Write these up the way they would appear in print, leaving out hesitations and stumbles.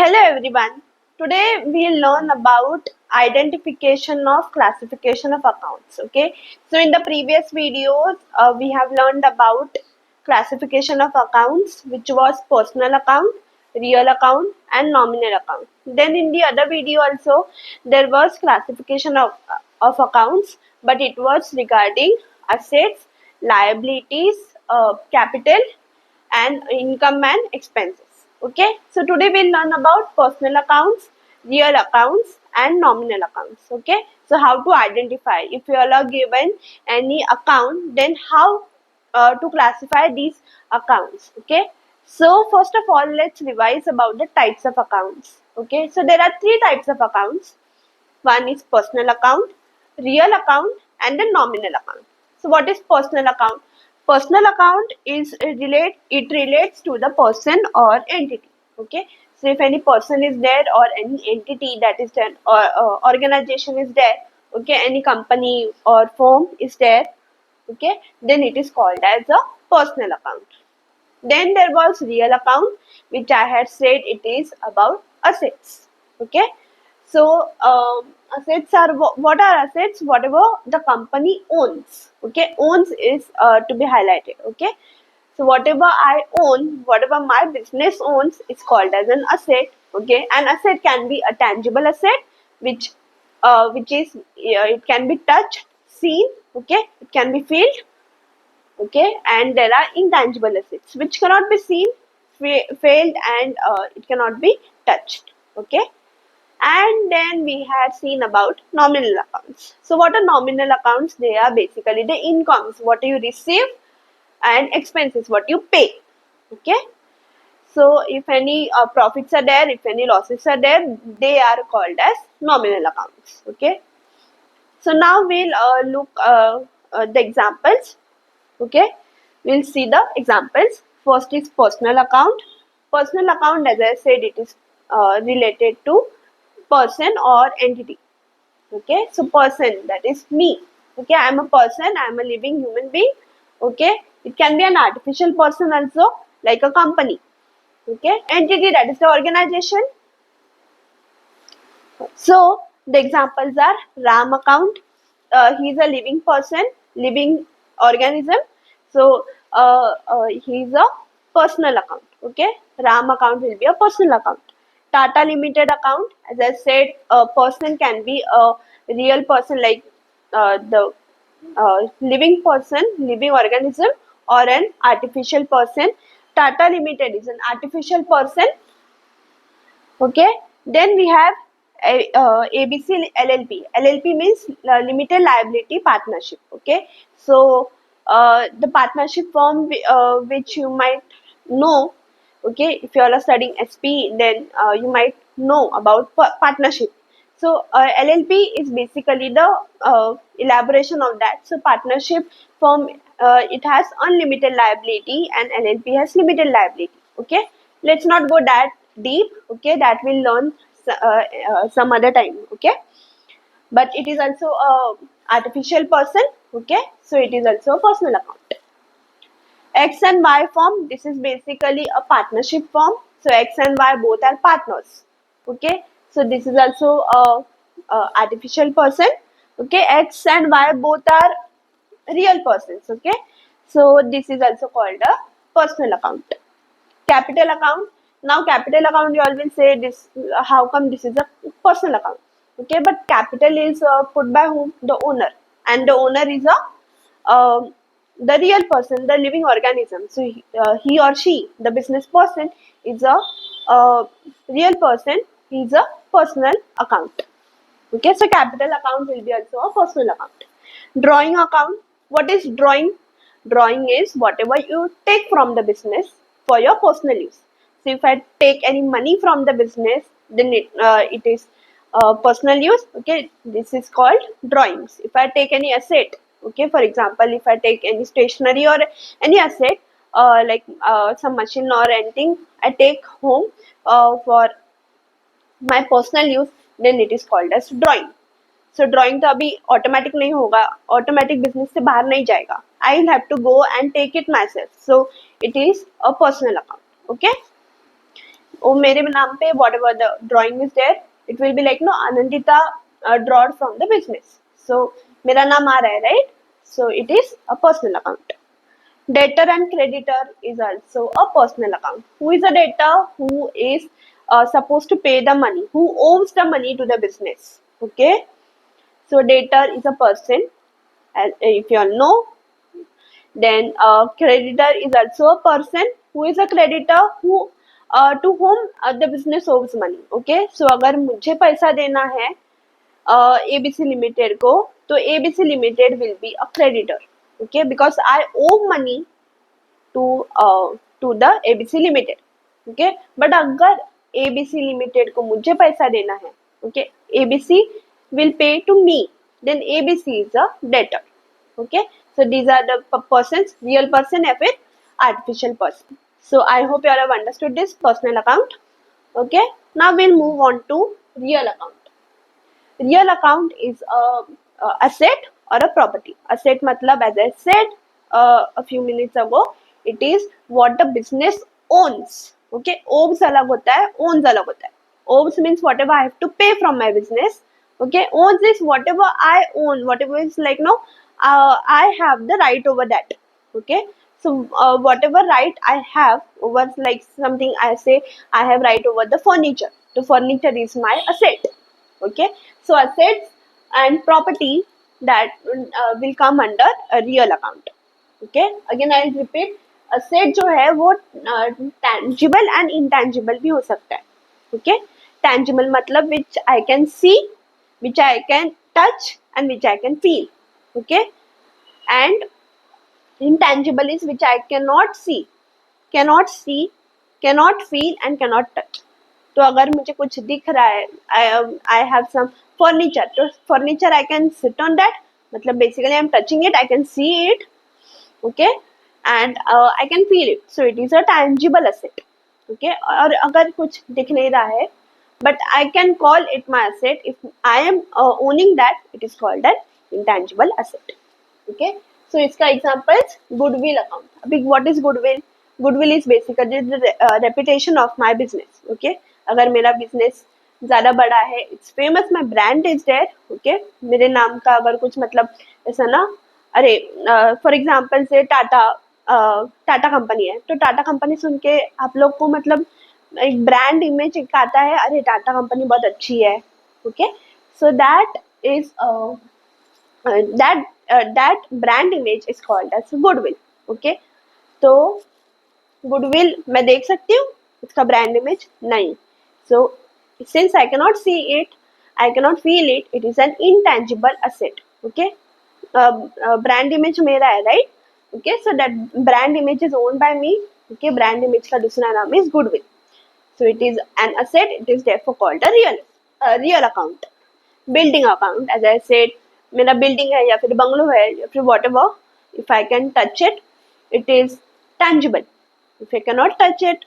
Hello everyone. Today we'll learn about identification of classification of accounts. Okay. So in the previous videos we have learned about classification of accounts, which was personal account, real account and nominal account. Then in the other video also there was classification of accounts, but it was regarding assets, liabilities, capital and income and expenses. Okay, so today we'll learn about personal accounts, real accounts and nominal accounts. Okay, so how to identify if you all are given any account, then how to classify these accounts. Okay, so first of all let's revise about the types of accounts. Okay, so there are three types of accounts. One is personal account, real account and the nominal account. So what is personal account? Personal account is it relates to the person or entity. Okay. So if any person is there or any entity that is there or organization is there, okay, any company or firm is there, okay, then it is called as a personal account. Then there was real account, which I had said it is about assets. Okay, so assets are what are assets? Whatever the company owns. Okay, owns is to be highlighted. Okay, so whatever I own, whatever my business owns, is called as an asset. Okay, an asset can be a tangible asset, which is it can be touched, seen. Okay, it can be felt. Okay, and there are intangible assets which cannot be seen, felt and it cannot be touched. Okay, and then we had seen about nominal accounts. So what are nominal accounts? They are basically the incomes what you receive and expenses what you pay. Okay, so if any profits are there, if any losses are there, they are called as nominal accounts. Okay, so now we'll look the examples. Okay, we'll see the examples. First is personal account. Personal account, as I said, it is related to person or entity. Okay, so person, that is me. Okay, I am a person, I am a living human being. Okay, it can be an artificial person also, like a company. Okay, entity, that is the organization. So the examples are Ram account. He is a living person, living organism. So he is a personal account. Okay, Ram account will be a personal account. Tata Limited account, as I said, a person can be a real person like the living person, living organism, or an artificial person. Tata Limited is an artificial person. Okay, then we have ABC LLP. LLP means limited liability partnership. Okay, so the partnership form which you might know. Okay, if you all are studying SP, then you might know about partnership. So LLP is basically the elaboration of that. So partnership form, it has unlimited liability and LLP has limited liability. Okay, let's not go that deep. Okay, that we'll learn some other time. Okay, but it is also a artificial person. Okay, so it is also a personal account. X and Y form, this is basically a partnership form. So X and Y both are partners. Okay, so this is also a artificial person. Okay, X and Y both are real persons. Okay, so this is also called a personal account. Capital account. Now capital account, you all will say this, how come this is a personal account? Okay, but capital is put by whom? The owner, and the owner is the real person, the living organism. So he or she, the business person, is a real person. He is a personal account. Okay, so capital account will be also a personal account. Drawing account. What is drawing? Drawing is whatever you take from the business for your personal use. So if I take any money from the business, then it is personal use. Okay, this is called drawings. If I take any asset, okay, for example, if I take any stationery or any asset, like some machine or anything, I take home for my personal use, then it is called as drawing. So drawing तो अभी automatic नहीं होगा, automatic business से बाहर नहीं जाएगा. I will have to go and take it myself. So it is a personal account. Okay. वो मेरे नाम पे whatever the drawing is there, it will be like no Anandita drawed from the business. So मेरा नाम आ रहा है, right? So it is a personal account. Debtor and creditor is also a personal account. Who is a debtor? Who is supposed to pay the money? Who owes the money to the business? Okay. So debtor is a person, as if you all know. Then creditor is also a person who is a creditor who to whom the business owes money. Okay. So अगर मुझे पैसा देना है ABC Limited को, तो ABC Limited will be a creditor. Okay, because I owe money to the ABC Limited. Okay, but अगर ABC Limited को मुझे पैसा देना है, okay, ABC will pay to me, then ABC is a debtor. Okay, so these are the persons, real person या फिर artificial person. So I hope you all have understood this personal account. Okay, now we'll move on to real account. Real account is a asset or a property. Asset matlab, as I said a few minutes ago, it is what the business owns. Okay, owns alag hota hai, owns alag hota hai. Owns means whatever I have to pay from my business. Okay, owns is whatever I own, whatever is like no, I have the right over that. Okay, so whatever right I have over, like something I say I have right over the furniture. The furniture is my asset. Okay, so assets and property that will come under a real account. Okay, again I'll repeat, asset जो है वो tangible and intangible भी हो सकता है. Okay, tangible मतलब which I can see, which I can touch and which I can feel. Okay, and intangible is which I cannot see, cannot feel and cannot touch. तो अगर मुझे कुछ दिख रहा है, I have some furniture, तो furniture I can sit on that, मतलब basically I'm touching it, I can see it. Okay, and I can feel it, so it is a tangible asset. Okay, और अगर कुछ दिख नहीं रहा है, but I can call it my asset if I am owning that, it is called an intangible asset. Okay, so इसका examples goodwill account. अभी what is goodwill? Goodwill is basically the reputation of my business. Okay, अगर मेरा business ज़्यादा बड़ा है, it's famous, my brand is there. Okay, मेरे नाम का अगर कुछ मतलब ऐसा ना, अरे फॉर एग्जाम्पल से टाटा कंपनी है, तो टाटा कंपनी सुन के आप लोग को मतलब एक ब्रांड इमेज एक आता है, अरे टाटा कंपनी बहुत अच्छी है. Okay, so that is that brand image is called as goodwill. Okay, तो goodwill मैं देख सकती हूँ, इसका brand image नहीं. So since I cannot see it, I cannot feel it, it is an intangible asset. Okay, brand image मेरा है, right? Okay, so that brand image is owned by me. Okay, brand image का दूसरा नाम is goodwill. So it is an asset, it is therefore called a real account. Building account, as I said, मेरा building है या फिर bungalow है या फिर whatever, if I can touch it, it is tangible. If I cannot touch it,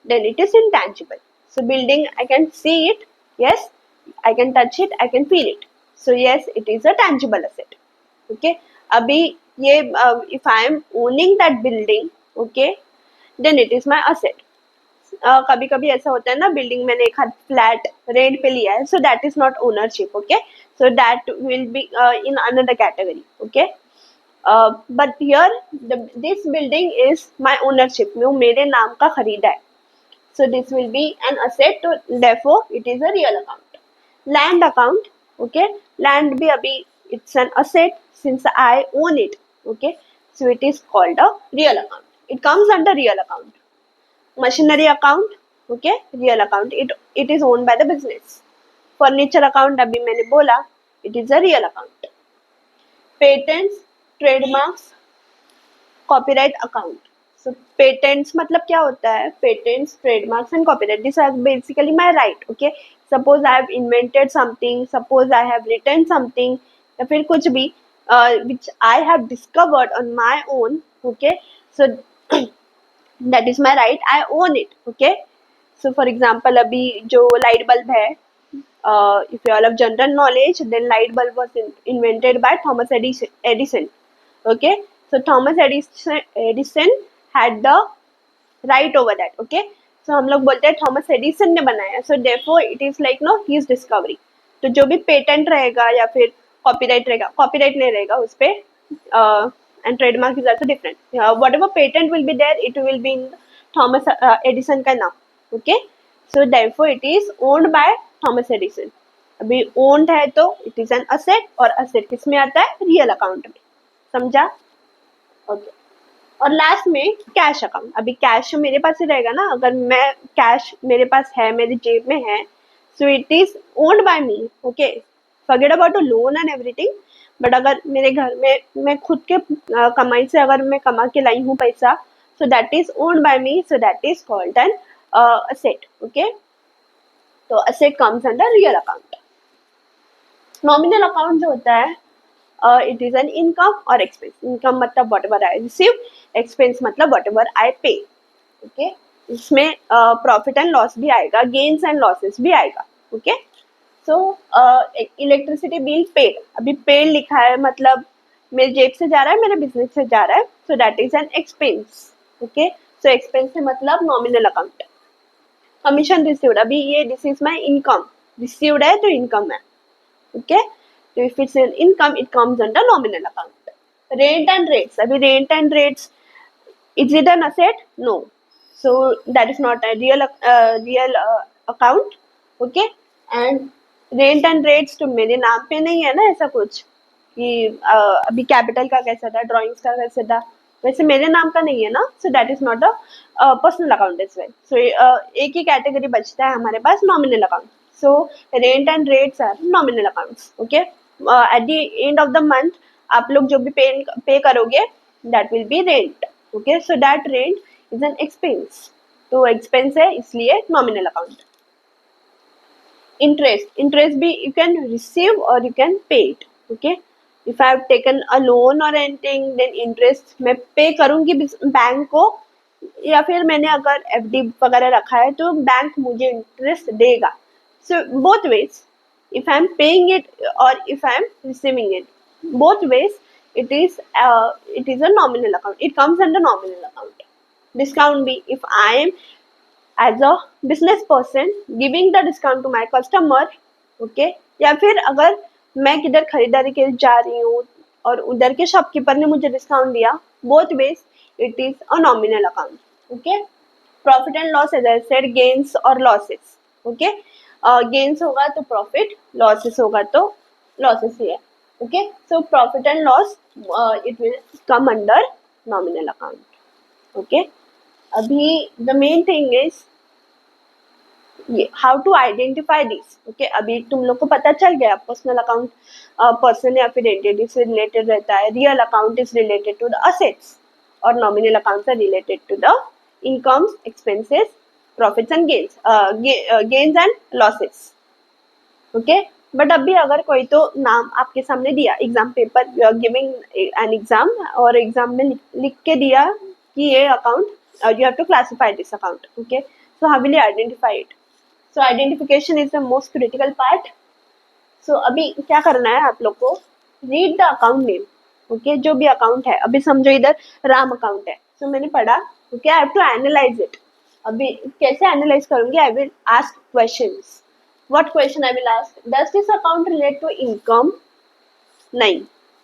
then it is intangible. So building, I can see it, yes, I can touch it, I can feel it. So yes, it is a tangible asset. Okay, अभी ये if I am owning that building, okay, then it is my asset. कभी कभी ऐसा होता है ना, building मैंने एक हाथ फ्लैट रेंट पे लिया है, सो that is not ownership. Okay, so that will be in another category. Okay, but here this building is my ownership, में मेरे नाम का खरीदा है, so this will be an asset, so therefore it is a real account. Land account, okay, land bhi abhi it's an asset since I own it. Okay, so it is called a real account, it comes under real account. Machinery account, okay, real account, it is owned by the business. Furniture account abhi maine bola, it is a real account. Patents, trademarks, copyright account. So patents मतलब क्या होता है? Patents, trademarks and copyright, these are basically my right. Okay, suppose I have invented something, suppose I have written something या फिर कुछ भी which I have discovered on my own. Okay, so that is my right, I own it. Okay, so for example अभी जो light bulb है, if you all have general knowledge, then light bulb was invented by Thomas Edison. Okay, so Thomas Edison had the right over that. Okay, सो हम लोग बोलते हैं Thomas Edison ने बनाया, सो therefore it is like know his discovery. तो जो भी patent रहेगा या फिर कॉपीराइट रहेगा, कॉपीराइट नहीं रहेगा उस पे, and trademark is also different, whatever patent will be there it will be in Thomas Edison का नाम, okay. So therefore it is owned by Thomas Edison. अभी ओन्ड है तो इट इज एन असेट, और asset किस में आता है, रियल अकाउंट में, समझा, ओके। और लास्ट में कैश अकाउंट। अभी कैश मेरे पास ही रहेगा ना, अगर मैं कैश मेरे पास है, मेरी जेब में है, so it is owned by me, okay. Forget about the loan and everything, but अगर मेरे घर में मैं खुद के कमाई से अगर मैं कमा के लाई हूँ पैसा, so that is owned by me, so that is called an asset, okay. तो asset comes under real account. Nominal account जो होता है, इट इज एन इनकम और एक्सपेंस। इनकम मतलब whatever I receive, expense मतलब whatever I pay, okay. इसमें profit and loss भी आएगा, गेन्स एंड लॉसेस भी आएगा, ओके। सो इलेक्ट्रिसिटी बिल पेड, अभी पेड लिखा है मतलब मेरे जेब से जा रहा है, मेरे बिजनेस से जा रहा है, सो that is an expense, okay. So expense से मतलब नॉमिनल अकाउंट। कमीशन रिसीव्ड, अभी ये this is my income, received है तो इनकम है, okay. So if it's an income, it comes under nominal account. Rent and rates, abhi rent and rates, is it an asset? No, so that is not a real account, okay. And rent and rates तो मेरे नाम पे नहीं है ना ऐसा कुछ कि अभी कैपिटल का कैसा था, ड्राइंग्स का कैसा था, वैसे मेरे नाम का नहीं है ना, so that is not a personal account as well. सो एक ही कैटेगरी बचता है हमारे पास, nominal account. So rent and rates are nominal accounts, okay. At the end of the month आप लोग जो भी पे करोगे, that will be rent, okay. So that rent is an expense, तो expense है इसलिए nominal account। interest भी you can receive or you can pay it, okay. if I have taken a loan or anything, then interest मैं पे करूँगी bank को, या फिर मैंने अगर FD वगैरह रखा है तो बैंक मुझे इंटरेस्ट देगा। So both ways, if I am paying it or if I am receiving it, both ways it is a nominal account. It comes under nominal account. Discount be, if I am as a business person giving the discount to my customer, okay, या फिर अगर मैं किधर खरीदारी के जा रही हूँ और उधर के शॉपकीपर ने मुझे डिस्काउंट दिया, both ways it is a nominal account, okay. Profit and loss, as I said, gains or losses, okay. Gains होगा तो प्रॉफिट, लॉसेस होगा तो लॉसेस ही है, okay. So profit and loss it will come under nominal account, okay. अभी the main thing is how to identify this, okay. अभी तुम लोग को पता चल गया पर्सनल अकाउंट पर्सन या फिर एंटिटी से रिलेटेड रहता है, real account is related to the assets, और nominal accounts are related to the incomes, expenses, profits and gains and losses, okay. But अभी अगर कोई तो नाम आपके सामने दिया, exam paper, you are giving an exam, और एग्जाम में लिख के दिया कि ये account, you have to classify this account, okay. So how will you identify it? So identification is the most critical part. सो अभी क्या करना है आप लोग को, read the account name, okay. जो भी अकाउंट है, अभी समझो इधर राम अकाउंट है, सो मैंने पढ़ा, okay, I have to analyse it. अभी कैसे एनालाइज करूंगी, I will ask questions. What question I will ask? Does this account relate to income? नहीं।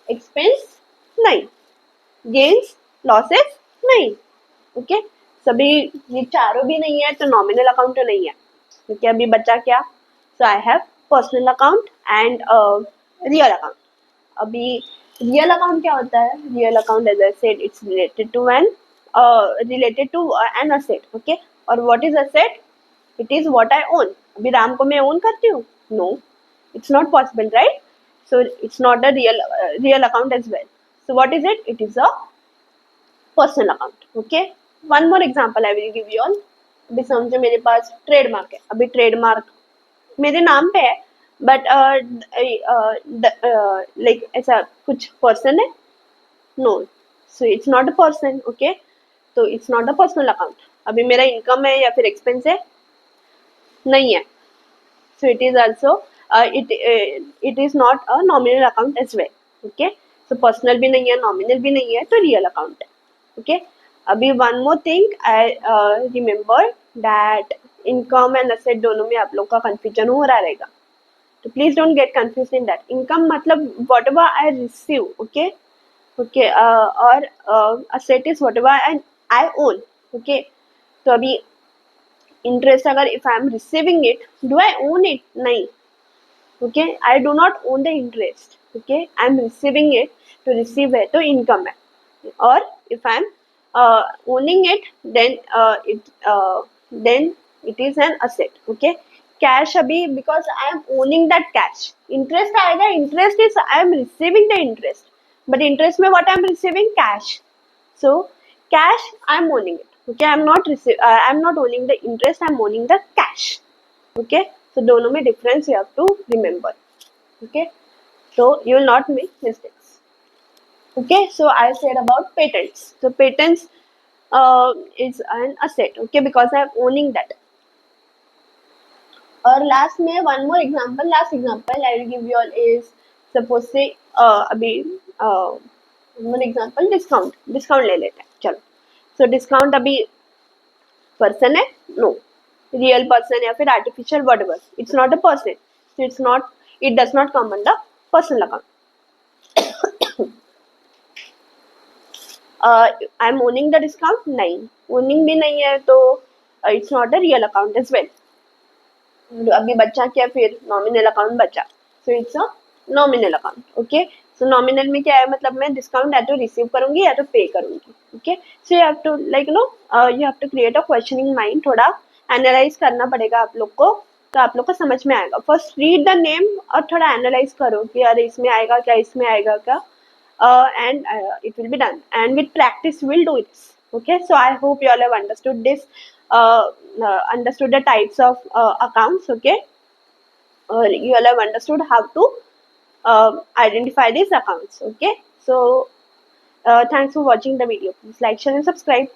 एक्सपेंस? नहीं। Gains, losses? नहीं, ओके। सभी ये चारों भी नहीं है तो नॉमिनल अकाउंट तो नहीं है, क्योंकि अभी बचा क्या? So I have personal account and real account. अभी रियल अकाउंट क्या होता है? Real account, as I said, it's related to an asset, okay. और what is asset? It is what I own. अभी राम को मैं own करती हूँ? No, it's not possible, right? So it's not a real account as well. So what is it? It is a personal account, okay. One more example I will give you all. अभी समझो मेरे पास trademark है, अभी trademark मेरे नाम पे है, but like ऐसा कुछ पर्सन है? No, so it's not a person, okay. तो it's not a personal account. अभी मेरा इनकम है या फिर एक्सपेंस है? नहीं है, so it is also it is not a nominal account as well, okay. So personal भी नहीं है, नॉमिनल भी नहीं है, तो रियल अकाउंट है, ओके। अभी one more thing I remember, that income and asset दोनों में आप लोग का कंफ्यूजन हो रहा रहेगा, तो please don't get confuse in that. Income मतलब whatever I receive, okay okay, और asset is whatever I own. Okay, तो अभी इंटरेस्ट अगर if I am receiving it, do I own it? नहीं. Okay, I do not own the interest. Okay, I am receiving it, तो receive है तो income है. और if I am owning it, then it is an asset. Okay, cash अभी because I am owning that cash. Interest आएगा, interest is I am receiving the interest, but interest में what I am receiving? Cash. So cash I'm owning it. Okay, I'm not owning the interest, I'm owning the cash. Okay, so दोनों में difference you have to remember. Okay, so you will not make mistakes. Okay, so I said about patents. So patents is an asset. Okay, because I'm owning that. और last में one more example, last example I will give you all is suppose से अभी more example discount. Discount ले लेते हैं, चलो. So discount अभी person है? नो. रियल पर्सन या फिर artificial, whatever, it's not a person, so it's not, it does not come under personal account. I am owning the discount? नहीं, owning भी नहीं है, तो it's not a real account as well. अभी बच्चा क्या, फिर नॉमिनल अकाउंट बचा, so it's a nominal account. Okay, so nominal में क्या है, मतलब मैं डिस्काउंट या तो रिसीव करूंगी या तो पे करूंगी. Okay, so you have to like no, you have to create a questioning mind. थोड़ा एनालाइज करना पड़ेगा आप लोग को, तो आप लोग को समझ में आएगा. फर्स्ट रीड द नेम और थोड़ा एनालाइज करो कि अरे इसमें आएगा क्या, इसमें आएगा क्या, and it will be done, and with practice we'll do this. Okay, so I hope you all have understood this, understood the types of accounts. Okay, you all have understood how to identify these accounts. Okay, so thanks for watching the video. Please like, share and subscribe.